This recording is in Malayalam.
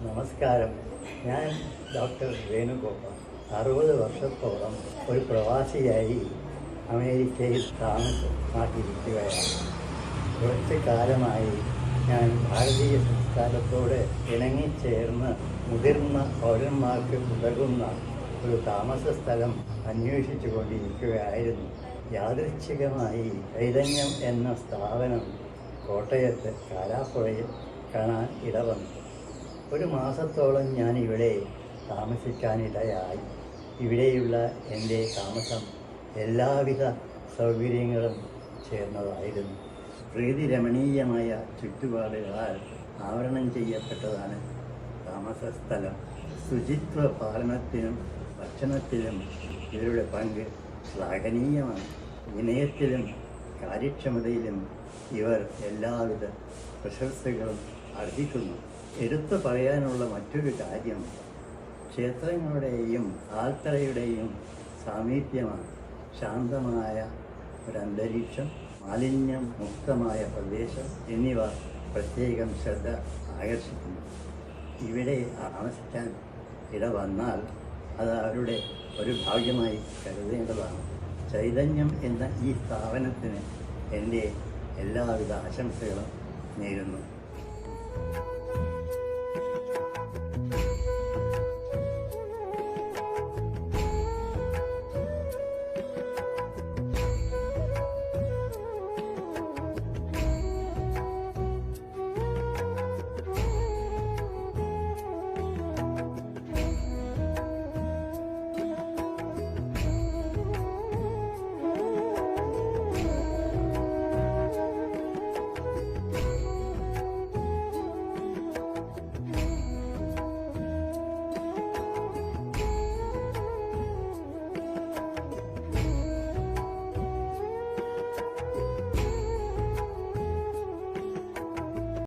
നമസ്കാരം. ഞാൻ ഡോക്ടർ വേണുഗോപാൽ. 60 വർഷത്തോളം ഒരു പ്രവാസിയായി അമേരിക്കയിൽ താമസമാക്കിയിരിക്കുകയാണ്. കുറച്ച് കാലമായി ഞാൻ ഭാരതീയ സംസ്കാരത്തോട് ഇണങ്ങിച്ചേർന്ന് മുതിർന്ന പൗരന്മാർക്ക് ഉതകുന്ന ഒരു താമസ സ്ഥലം അന്വേഷിച്ചു കൊണ്ടിരിക്കുകയായിരുന്നു. യാദൃച്ഛികമായി ചൈതന്യം എന്ന സ്ഥാപനം കോട്ടയത്ത് കാരാപ്പുഴയിൽ കാണാൻ ഇടവന്നു. ഒരു മാസത്തോളം ഞാൻ ഇവിടെ താമസിക്കാനിടയായി. ഇവിടെയുള്ള എൻ്റെ താമസം എല്ലാവിധ സൗകര്യങ്ങളും ചേർന്നതായിരുന്നു. പ്രകൃതിരമണീയമായ ചുറ്റുപാടുകളാൽ ആവരണം ചെയ്യപ്പെട്ടതാണ് താമസ സ്ഥലം. ശുചിത്വ പാലനത്തിനും ഭക്ഷണത്തിലും ഇവരുടെ പങ്ക് ശ്ലാഘനീയമാണ്. വിനയത്തിലും കാര്യക്ഷമതയിലും ഇവർ എല്ലാവിധ പ്രശസ്തികളും അർഹിക്കുന്നു. എടുത്തു പറയാനുള്ള മറ്റൊരു കാര്യം ക്ഷേത്രങ്ങളുടെയും ആൽത്തറയുടെയും സാമീപ്യമാണ്. ശാന്തമായ ഒരന്തരീക്ഷം, മാലിന്യം മുക്തമായ പ്രദേശം എന്നിവ പ്രത്യേകം ശ്രദ്ധ ആകർഷിക്കുന്നു. ഇവിടെ താമസിക്കാൻ ഇടവന്നാൽ അത് അവരുടെ ഒരു ഭാഗ്യമായി കരുതേണ്ടതാണ്. ചൈതന്യം എന്ന ഈ സ്ഥാപനത്തിന് എൻ്റെ എല്ലാവിധ ആശംസകളും നേരുന്നു.